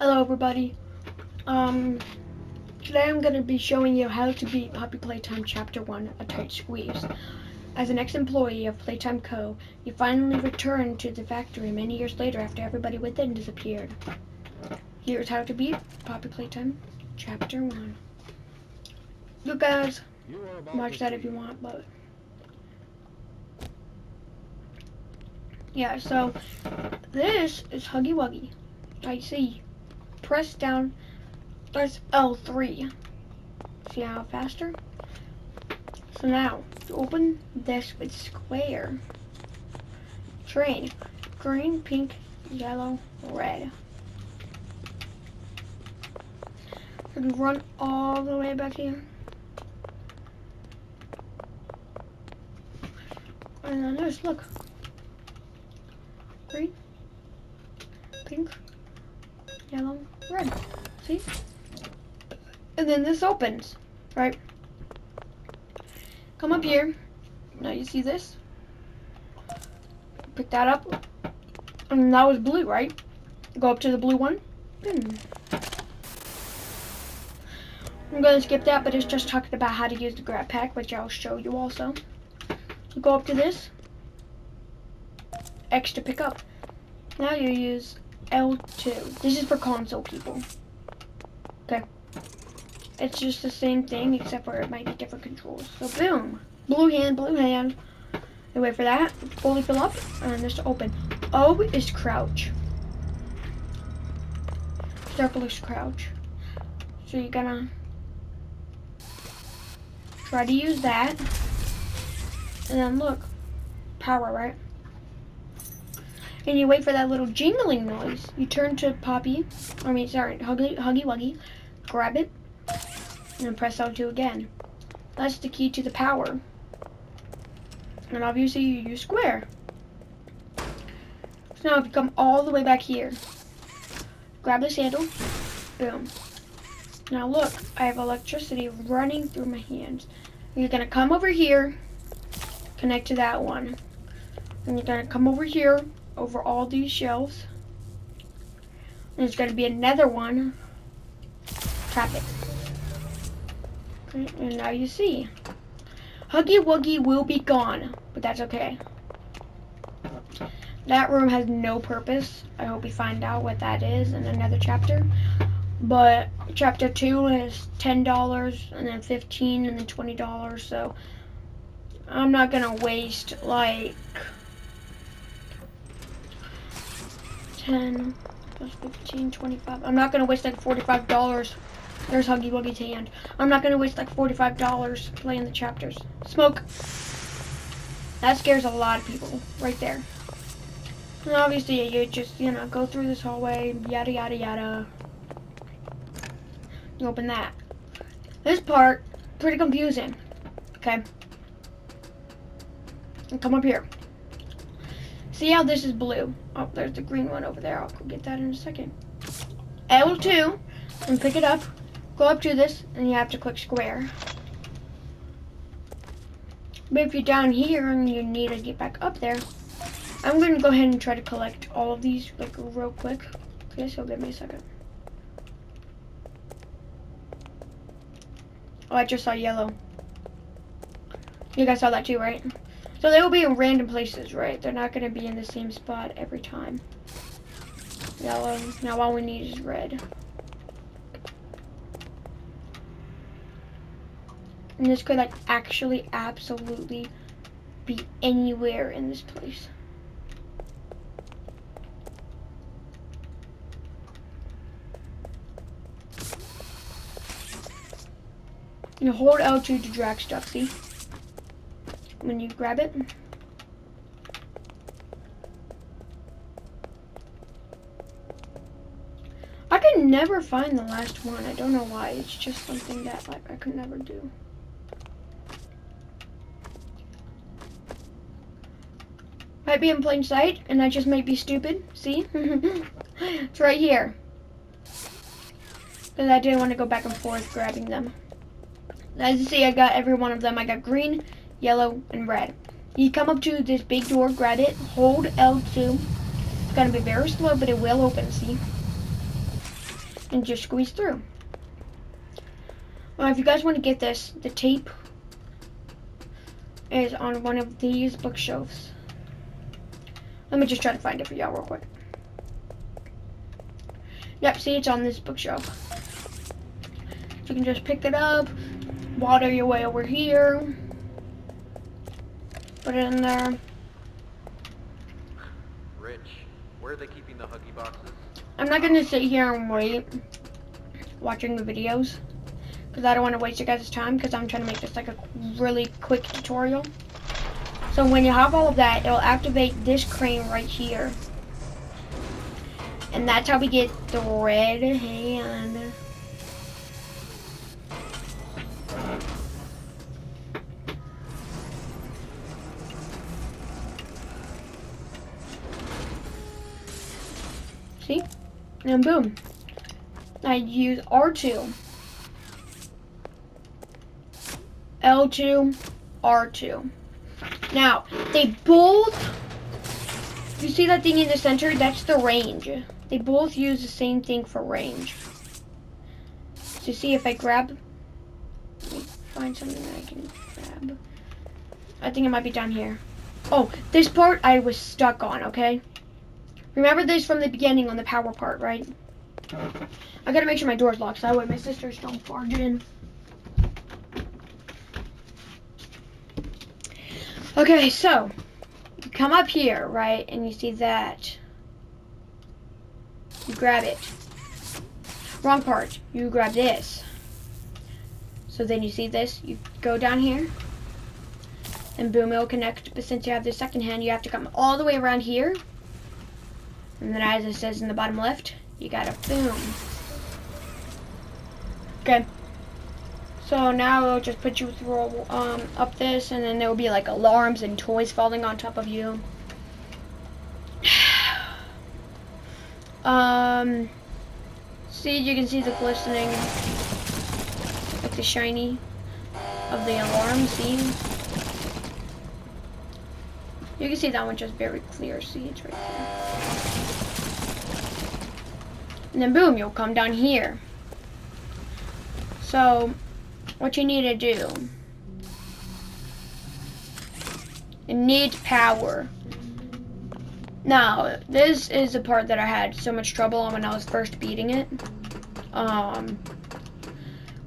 Hello everybody. Today I'm going to be showing you how to beat Poppy Playtime Chapter 1, A Tight Squeeze. As an ex-employee of Playtime Co., you finally return to the factory many years later after everybody within disappeared. Here's how to beat Poppy Playtime Chapter 1. You guys watch that if you want, but yeah, so this is Huggy Wuggy. I see. Press down. There's L3. See how faster? So now, to open this with square. Train. Green, pink, yellow, red. So we run all the way back here. And then this, look. Green, pink, yellow, red. See? And then this opens, right? Come up here. Now you see this? Pick that up. And that was blue, right? Go up to the blue one. I'm going to skip that, but it's just talking about how to use the grab pack, which I'll show you also. Go up to this. X to pick up. Now you use L2. This is for console people. Okay. It's just the same thing, except for it might be different controls. So boom. Blue hand, blue hand. You wait for that. Fully fill up. And this to open. O is crouch. Circle is crouch. So you're gonna try to use that. And then look. Power, right? And you wait for that little jingling noise. You turn to Huggy Wuggy. Grab it. And then press L2 again. That's the key to the power. And obviously you use square. So now if you come all the way back here, grab this handle, boom. Now look, I have electricity running through my hands. You're gonna come over here, connect to that one. And you're gonna come over here, over all these shelves. And there's gonna be another one. Tap it. Okay, and now you see. Huggy Wuggy will be gone, but that's okay. That room has no purpose. I hope we find out what that is in another chapter. But chapter 2 is $10, and then $15, and then $20. So I'm not gonna waste like 10 plus 15, 25. I'm not gonna waste like $45. There's Huggy Wuggy's hand. I'm not gonna waste like $45 playing the chapters. Smoke. That scares a lot of people right there. And obviously you just, go through this hallway, yada yada yada. You open that. This part, pretty confusing. Okay. And come up here. See how this is blue? Oh, there's the green one over there. I'll go get that in a second. L2, and pick it up. Go up to this, and you have to click square. But if you're down here and you need to get back up there, I'm going to go ahead and try to collect all of these like real quick. Okay, so give me a second. Oh, I just saw yellow. You guys saw that too, right? So they will be in random places, right? They're not going to be in the same spot every time. Yellow. Now all we need is red. And this could like actually absolutely be anywhere in this place. You hold L2 to drag stuff, see? When you grab it. I could never find the last one. I don't know why. It's just something that like I could never do. Might be in plain sight, and I just might be stupid. See? It's right here. Because I didn't want to go back and forth grabbing them. As you see, I got every one of them. I got green, yellow, and red. You come up to this big door, grab it, hold L2. It's going to be very slow, but it will open, see? and just squeeze through. If you guys want to get this, the tape is on one of these bookshelves. Let me just try to find it for y'all real quick. Yep, see, it's on this bookshelf. So you can just pick it up, water your way over here, put it in there. Rich, where are they keeping the Huggy boxes? I'm not gonna sit here and wait watching the videos because I don't want to waste your guys' time because I'm trying to make this like a really quick tutorial. So when you have all of that, it'll activate this crane right here. And that's how we get the red hand. See? And boom. I use R2. L2, R2. Now, they both, you see that thing in the center? That's the range. They both use the same thing for range. So see if I grab, let me find something that I can grab. I think it might be down here. Oh, this part I was stuck on, okay? Remember this from the beginning on the power part, right? I gotta make sure my door's locked so that way my sisters don't barge in. Okay, so you come up here, right, and you see that. You grab it. Wrong part. You grab this. So then you see this. You go down here, and boom, it'll connect. But since you have the second hand, you have to come all the way around here. And then, as it says in the bottom left, you gotta boom. Okay. So now it'll just put you through up this, and then there will be like alarms and toys falling on top of you. See, you can see the glistening, like the shiny of the alarm. See, you can see that one just very clear. See, it's right there. And then boom, you'll come down here. So what you need to do, you need power. Now, this is the part that I had so much trouble on when I was first beating it.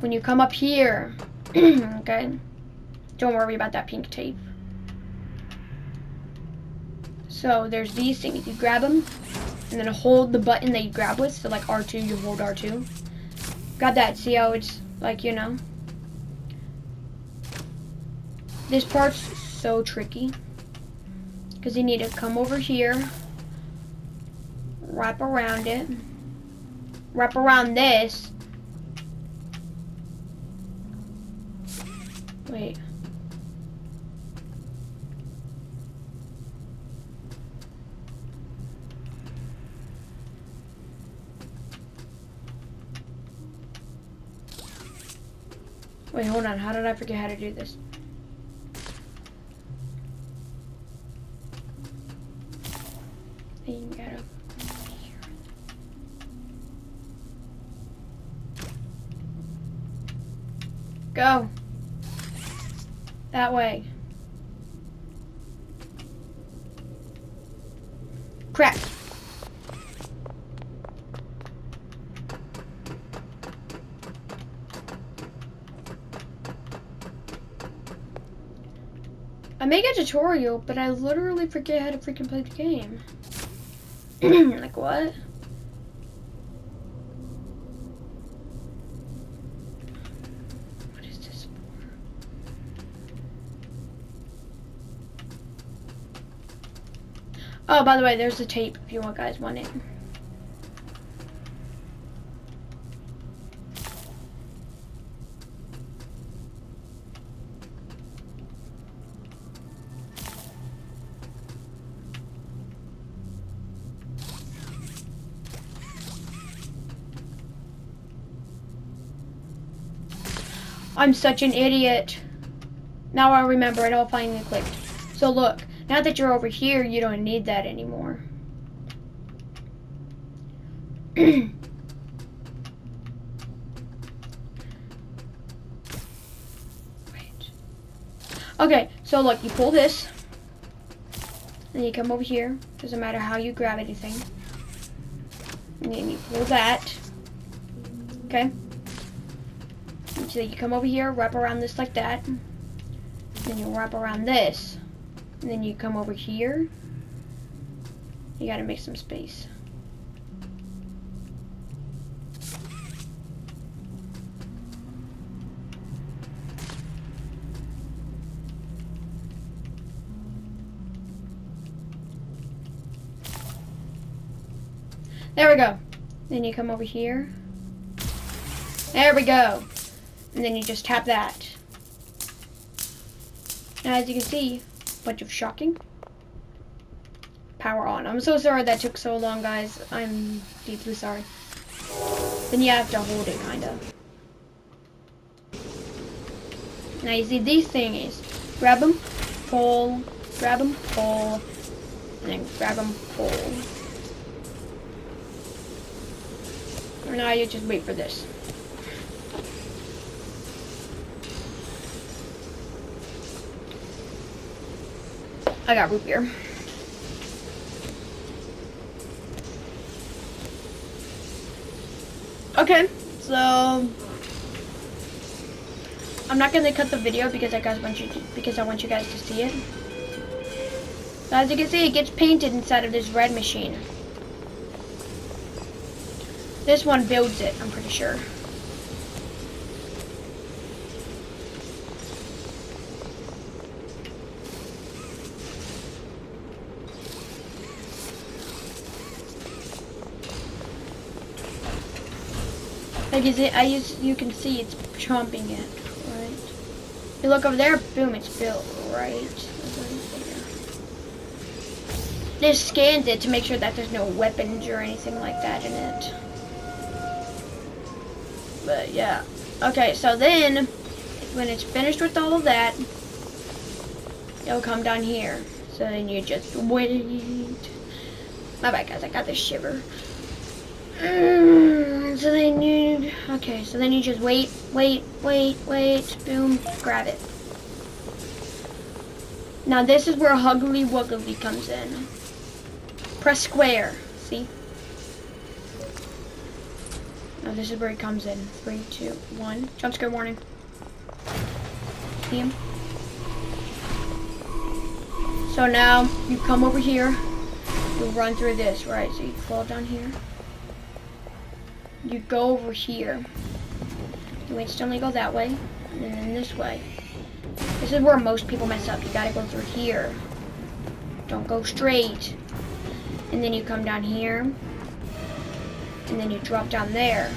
When you come up here, okay, don't worry about that pink tape. So there's these things, you grab them, and then hold the button that you grab with, so like R2, you hold R2. Grab that, see how it's like, you know. This part's so tricky because you need to come over here, wrap around it, wrap around this. Wait. Wait, hold on. How did I forget how to do this? Then you gotta go that way. Crap. I make a tutorial, but I literally forget how to freaking play the game. Like what? What is this for? Oh, by the way, there's the tape if you guys want it. I'm such an idiot. Now I remember it all finally clicked. So look, now that you're over here, you don't need that anymore. Okay, so look, you pull this, and you come over here. Doesn't matter how you grab anything. And then you pull that. Okay. And so you come over here, wrap around this like that. Then you wrap around this. And then you come over here. You gotta make some space. There we go. Then you come over here. There we go. And then you just tap that. Now as you can see, a bunch of shocking. Power on. I'm so sorry that took so long, guys. I'm deeply sorry. Then you have to hold it, kind of. Now you see these thingies. Grab them, pull, grab them, pull, and then grab them, pull. And now you just wait for this. I got root beer. Okay, so I'm not gonna cut the video because I want you guys to see it. So as you can see, it gets painted inside of this red machine. This one builds it, I'm pretty sure. Like you can see it's chomping it, right? You look over there, boom, it's built, right? They scanned it to make sure that there's no weapons or anything like that in it. But yeah. Okay, so then, when it's finished with all of that, it'll come down here. So then you just wait. My bad, guys, I got this shiver. So then you just wait, boom, grab it. Now this is where Huggly Wuggly comes in. Press square, see? Now this is where he comes in. 3, 2, 1. Jump scare warning. See him? So now you come over here, you run through this, right? So you fall down here. You go over here. You instantly go that way, and then this way. This is where most people mess up. You gotta go through here. Don't go straight. And then you come down here, and then you drop down there.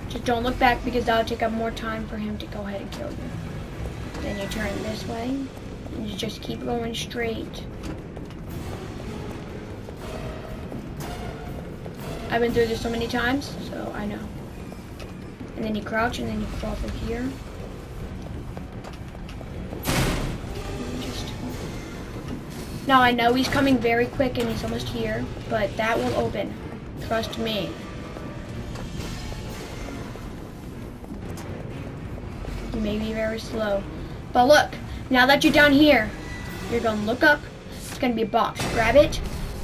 Just don't look back because that'll take up more time for him to go ahead and kill you. Then you turn this way, and you just keep going straight. I've been through this so many times, so I know. And then you crouch, and then you crawl through here. Now I know he's coming very quick and he's almost here, but that will open. Trust me. You may be very slow. But look, now that you're down here, you're gonna look up. It's gonna be a box. Grab it,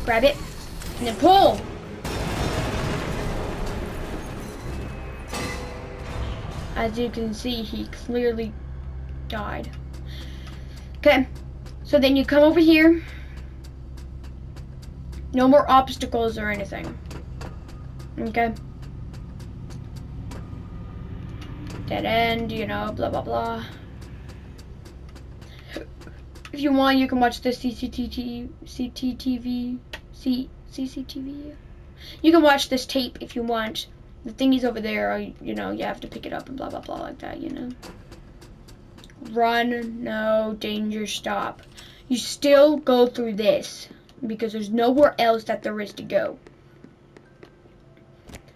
and then pull. As you can see, he clearly died. Okay, so then you come over here. No more obstacles or anything. Okay. Dead end, you know, blah, blah, blah. If you want, you can watch the CCTV. You can watch this tape if you want. The thingies over there, you know, you have to pick it up and blah, blah, blah, like that, you know. Run, no, danger, stop. You still go through this because there's nowhere else that there is to go.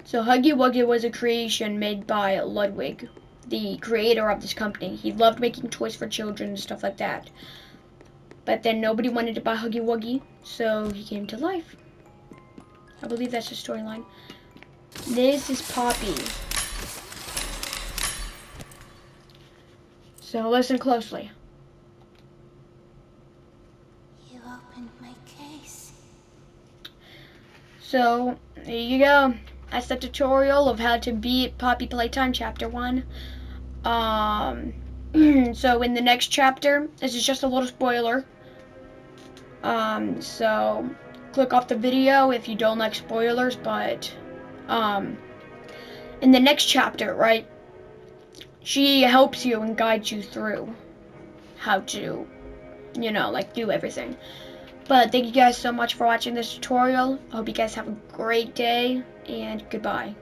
So Huggy Wuggy was a creation made by Ludwig, the creator of this company. He loved making toys for children and stuff like that. But then nobody wanted to buy Huggy Wuggy, so he came to life. I believe that's the storyline. This is Poppy. So listen closely. You opened my case. So there you go. That's the tutorial of how to beat Poppy Playtime Chapter 1. So in the next chapter, this is just a little spoiler. So click off the video if you don't like spoilers, but in the next chapter, right, she helps you and guides you through how to, like do everything. But thank you guys so much for watching this tutorial. I hope you guys have a great day, and goodbye.